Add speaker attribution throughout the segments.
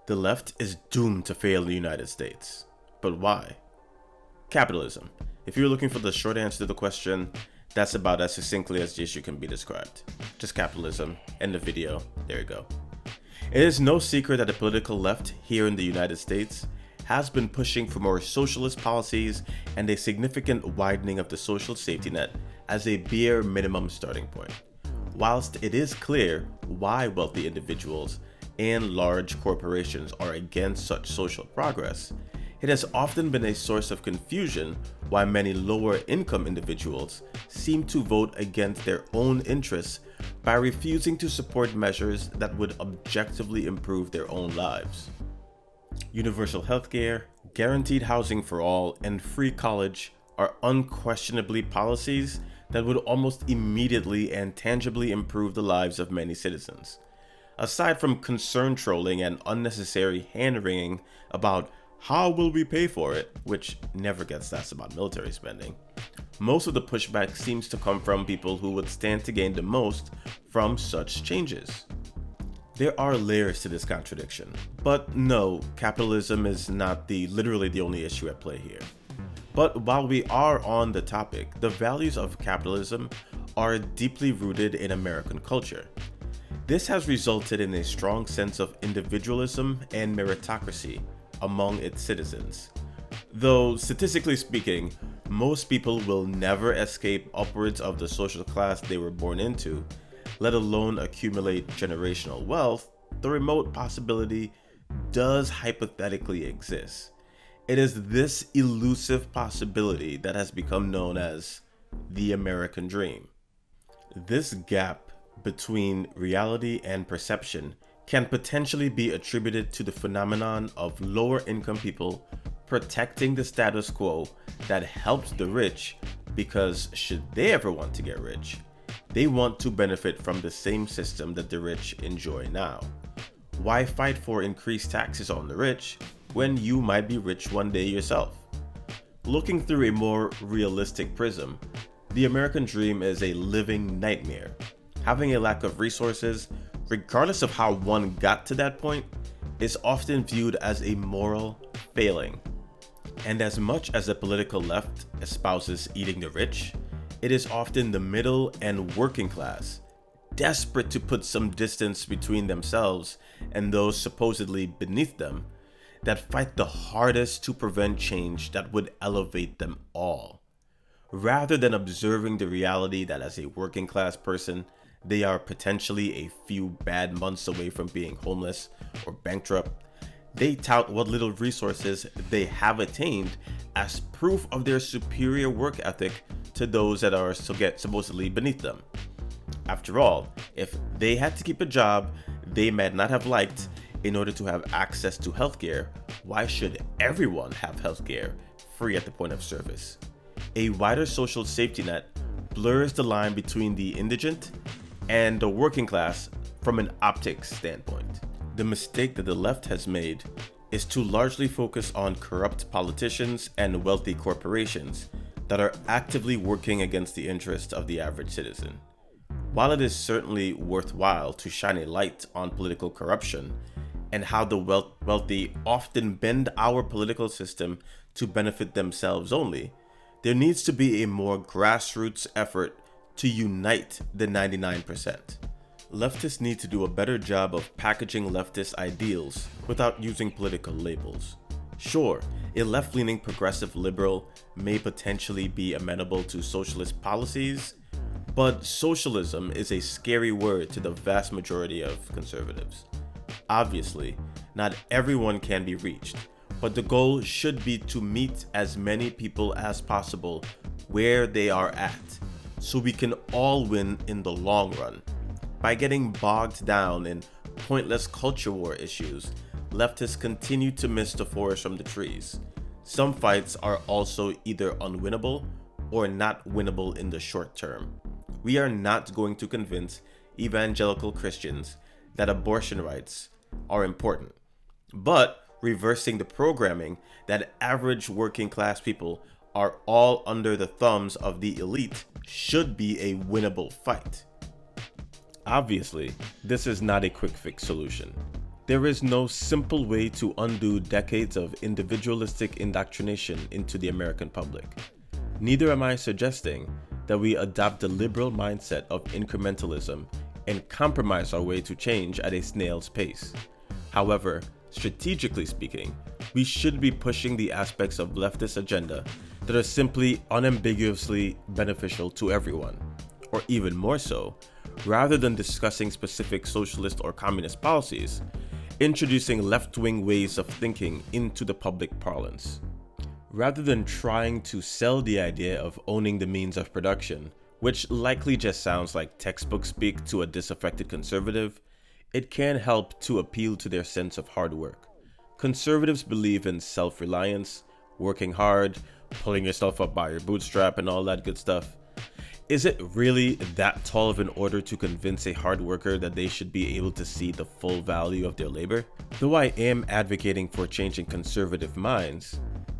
Speaker 1: The left is doomed to fail in the United States. But why? Capitalism. If you're looking for the short answer to the question, that's about as succinctly as the issue can be described. Just capitalism. End of video. There you go. It is no secret that the political left here in the United States has been pushing for more socialist policies and a significant widening of the social safety net as a bare minimum starting point. Whilst it is clear why wealthy individuals and large corporations are against such social progress, it has often been a source of confusion why many lower income individuals seem to vote against their own interests by refusing to support measures that would objectively improve their own lives. Universal healthcare, guaranteed housing for all, and free college are unquestionably policies that would almost immediately and tangibly improve the lives of many citizens. Aside from concern trolling and unnecessary hand-wringing about how will we pay for it, which never gets asked about military spending, most of the pushback seems to come from people who would stand to gain the most from such changes. There are layers to this contradiction, but no, capitalism is not literally the only issue at play here. But while we are on the topic, the values of capitalism are deeply rooted in American culture. This has resulted in a strong sense of individualism and meritocracy among its citizens. Though statistically speaking, most people will never escape upwards of the social class they were born into, let alone accumulate generational wealth, the remote possibility does hypothetically exist. It is this elusive possibility that has become known as the American dream. This gap between reality and perception can potentially be attributed to the phenomenon of lower income people protecting the status quo that helps the rich because should they ever want to get rich, they want to benefit from the same system that the rich enjoy now. Why fight for increased taxes on the rich when you might be rich one day yourself? Looking through a more realistic prism, the American dream is a living nightmare. Having a lack of resources, regardless of how one got to that point, is often viewed as a moral failing. And as much as the political left espouses eating the rich, it is often the middle and working class, desperate to put some distance between themselves and those supposedly beneath them, that fight the hardest to prevent change that would elevate them all. Rather than observing the reality that as a working class person, they are potentially a few bad months away from being homeless or bankrupt, they tout what little resources they have attained as proof of their superior work ethic to those that are supposedly beneath them. After all, if they had to keep a job they might not have liked in order to have access to healthcare, why should everyone have healthcare free at the point of service? A wider social safety net blurs the line between the indigent and the working class from an optics standpoint. The mistake that the left has made is to largely focus on corrupt politicians and wealthy corporations that are actively working against the interests of the average citizen. While it is certainly worthwhile to shine a light on political corruption and how the wealthy often bend our political system to benefit themselves only, there needs to be a more grassroots effort to unite the 99%. Leftists need to do a better job of packaging leftist ideals without using political labels. Sure, a left-leaning progressive liberal may potentially be amenable to socialist policies, but socialism is a scary word to the vast majority of conservatives. Obviously, not everyone can be reached, but the goal should be to meet as many people as possible where they are at, so we can all win in the long run. By getting bogged down in pointless culture war issues, leftists continue to miss the forest from the trees. Some fights are also either unwinnable or not winnable in the short term. We are not going to convince evangelical Christians that abortion rights are important, but reversing the programming that average working class people are all under the thumbs of the elite should be a winnable fight. Obviously, this is not a quick fix solution. There is no simple way to undo decades of individualistic indoctrination into the American public. Neither am I suggesting that we adopt the liberal mindset of incrementalism and compromise our way to change at a snail's pace. However, strategically speaking, we should be pushing the aspects of leftist agenda that are simply unambiguously beneficial to everyone, or even more so, rather than discussing specific socialist or communist policies, introducing left-wing ways of thinking into the public parlance. Rather than trying to sell the idea of owning the means of production, which likely just sounds like textbook speak to a disaffected conservative, it can help to appeal to their sense of hard work. Conservatives believe in self-reliance, working hard, pulling yourself up by your bootstrap, and all that good stuff. Is it really that tall of an order to convince a hard worker that they should be able to see the full value of their labor? Though I am advocating for changing conservative minds,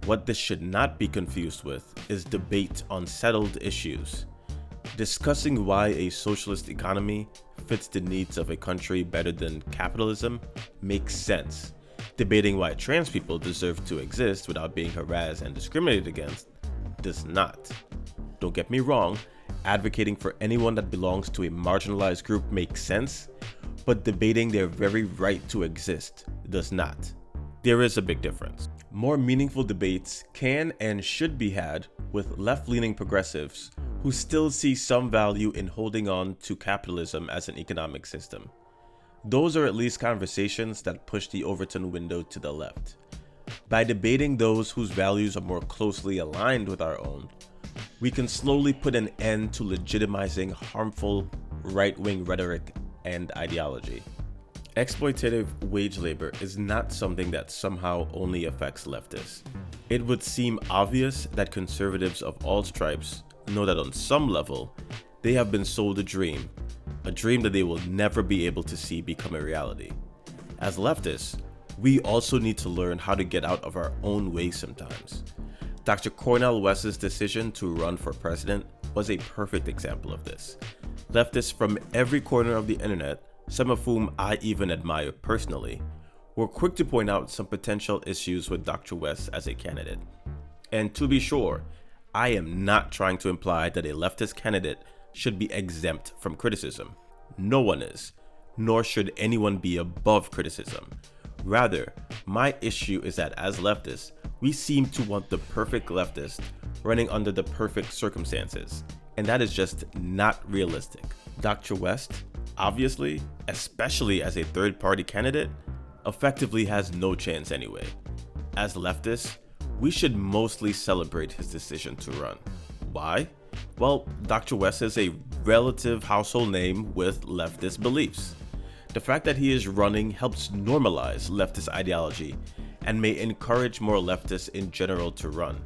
Speaker 1: what this should not be confused with is debate on settled issues. Discussing why a socialist economy fits the needs of a country better than capitalism makes sense. Debating why trans people deserve to exist without being harassed and discriminated against does not. Don't get me wrong, advocating for anyone that belongs to a marginalized group makes sense, but debating their very right to exist does not. There is a big difference. More meaningful debates can and should be had with left-leaning progressives who still see some value in holding on to capitalism as an economic system. Those are at least conversations that push the Overton window to the left. By debating those whose values are more closely aligned with our own, we can slowly put an end to legitimizing harmful right-wing rhetoric and ideology. Exploitative wage labor is not something that somehow only affects leftists. It would seem obvious that conservatives of all stripes know that on some level, they have been sold a dream that they will never be able to see become a reality. As leftists, we also need to learn how to get out of our own way sometimes. Dr. Cornel West's decision to run for president was a perfect example of this. Leftists from every corner of the internet, some of whom I even admire personally, were quick to point out some potential issues with Dr. West as a candidate. And to be sure, I am not trying to imply that a leftist candidate should be exempt from criticism. No one is, nor should anyone be above criticism. Rather, my issue is that as leftists, we seem to want the perfect leftist running under the perfect circumstances, and that is just not realistic. Dr. West, obviously, especially as a third-party candidate, effectively has no chance anyway. As leftists, we should mostly celebrate his decision to run. Why? Well, Dr. West is a relative household name with leftist beliefs. The fact that he is running helps normalize leftist ideology and may encourage more leftists in general to run,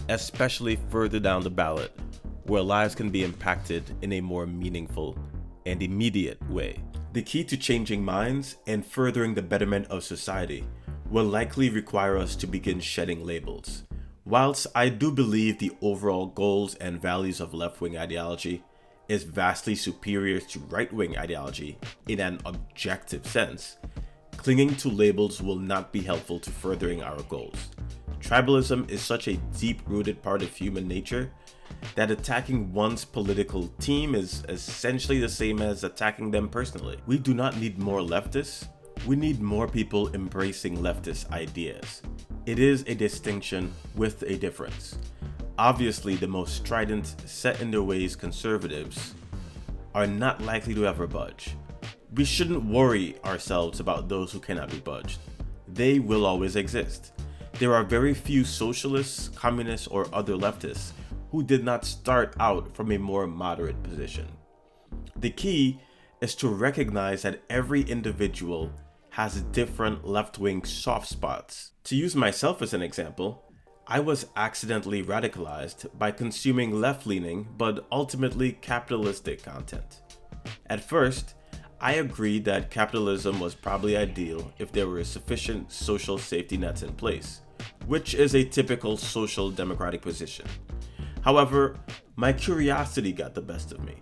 Speaker 1: especially further down the ballot, where lives can be impacted in a more meaningful and immediate way. The key to changing minds and furthering the betterment of society will likely require us to begin shedding labels. Whilst I do believe the overall goals and values of left-wing ideology is vastly superior to right-wing ideology in an objective sense, clinging to labels will not be helpful to furthering our goals. Tribalism is such a deep-rooted part of human nature that attacking one's political team is essentially the same as attacking them personally. We do not need more leftists. We need more people embracing leftist ideas. It is a distinction with a difference. Obviously, the most strident, set-in-their-ways conservatives are not likely to ever budge. We shouldn't worry ourselves about those who cannot be budged. They will always exist. There are very few socialists, communists, or other leftists who did not start out from a more moderate position. The key is to recognize that every individual has different left-wing soft spots. To use myself as an example, I was accidentally radicalized by consuming left-leaning but ultimately capitalistic content. At first, I agreed that capitalism was probably ideal if there were sufficient social safety nets in place, which is a typical social democratic position. However, my curiosity got the best of me.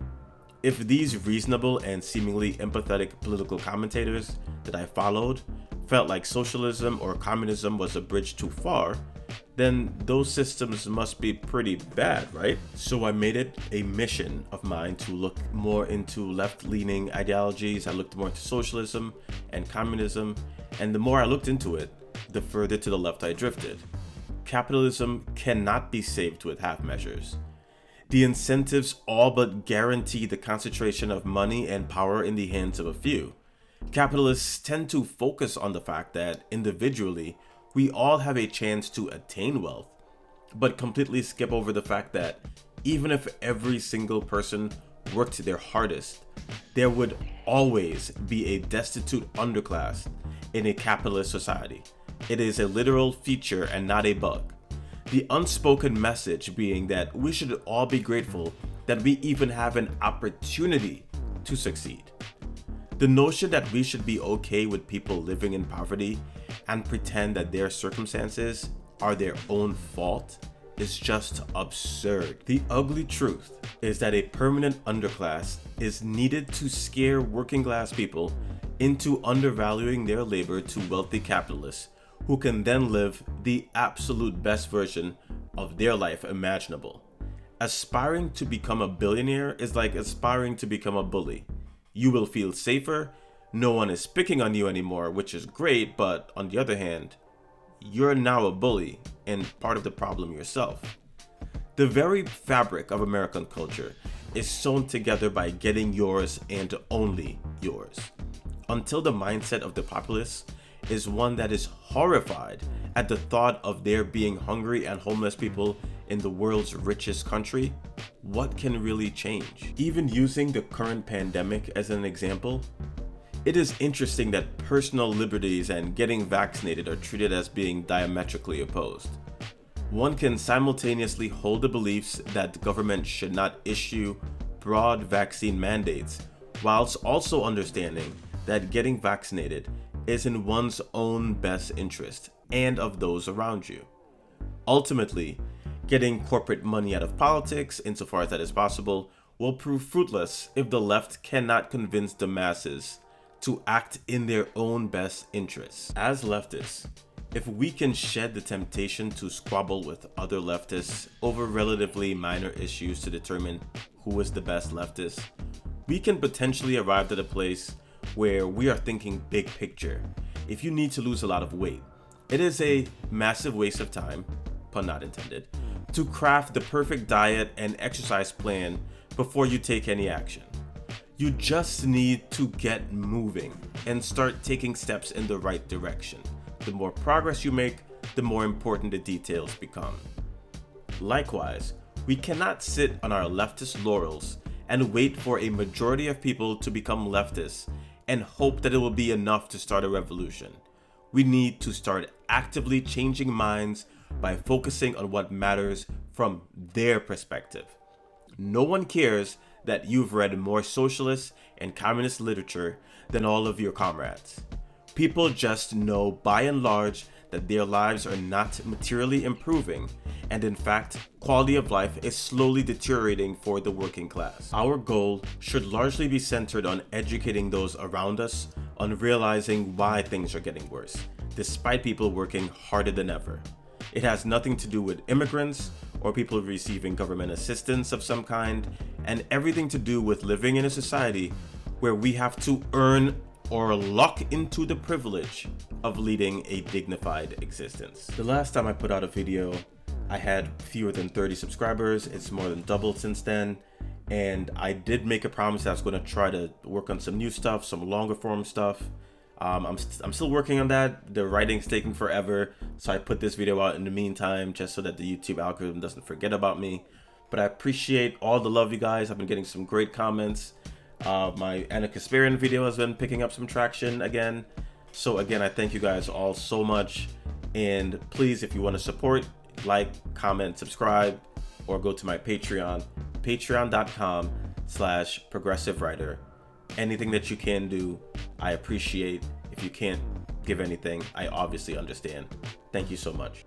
Speaker 1: If these reasonable and seemingly empathetic political commentators that I followed felt like socialism or communism was a bridge too far, then those systems must be pretty bad, right? So I made it a mission of mine to look more into left-leaning ideologies. I looked more into socialism and communism, and the more I looked into it, the further to the left I drifted. Capitalism cannot be saved with half measures. The incentives all but guarantee the concentration of money and power in the hands of a few. Capitalists tend to focus on the fact that individually, we all have a chance to attain wealth, but completely skip over the fact that even if every single person worked their hardest, there would always be a destitute underclass in a capitalist society. It is a literal feature and not a bug. The unspoken message being that we should all be grateful that we even have an opportunity to succeed. The notion that we should be okay with people living in poverty and pretend that their circumstances are their own fault is just absurd. The ugly truth is that a permanent underclass is needed to scare working class people into undervaluing their labor to wealthy capitalists who can then live the absolute best version of their life imaginable. Aspiring to become a billionaire is like aspiring to become a bully. You will feel safer, no one is picking on you anymore, which is great, but on the other hand, you're now a bully and part of the problem yourself. The very fabric of American culture is sewn together by getting yours and only yours. Until the mindset of the populace is one that is horrified at the thought of there being hungry and homeless people in the world's richest country, what can really change? Even using the current pandemic as an example, it is interesting that personal liberties and getting vaccinated are treated as being diametrically opposed. One can simultaneously hold the beliefs that the government should not issue broad vaccine mandates, whilst also understanding that getting vaccinated is in one's own best interest and of those around you. Ultimately, getting corporate money out of politics, insofar as that is possible, will prove fruitless if the left cannot convince the masses to act in their own best interests. As leftists, if we can shed the temptation to squabble with other leftists over relatively minor issues to determine who is the best leftist, we can potentially arrive at a place where we are thinking big picture. If you need to lose a lot of weight, it is a massive waste of time, pun not intended, to craft the perfect diet and exercise plan before you take any action. You just need to get moving and start taking steps in the right direction. The more progress you make, the more important the details become. Likewise, we cannot sit on our leftist laurels and wait for a majority of people to become leftists and hope that it will be enough to start a revolution. We need to start actively changing minds by focusing on what matters from their perspective. No one cares that you've read more socialist and communist literature than all of your comrades. People just know by and large that their lives are not materially improving, and in fact, quality of life is slowly deteriorating for the working class. Our goal should largely be centered on educating those around us on realizing why things are getting worse, despite people working harder than ever. It has nothing to do with immigrants or people receiving government assistance of some kind, and everything to do with living in a society where we have to earn or luck into the privilege of leading a dignified existence. The last time I put out a video, I had fewer than 30 subscribers. It's more than doubled since then. And I did make a promise that I was going to try to work on some new stuff, some longer form stuff. I'm still working on that. The writing's taking forever, so I put this video out in the meantime just so that the YouTube algorithm doesn't forget about me. But I appreciate all the love, you guys. I've been getting some great comments. My Anarcho-Casparian video has been picking up some traction again. So again, I thank you guys all so much. And please, if you want to support, like, comment, subscribe, or go to my Patreon, patreon.com/progressivewriter. Anything that you can do, I appreciate. If you can't give anything, I obviously understand. Thank you so much.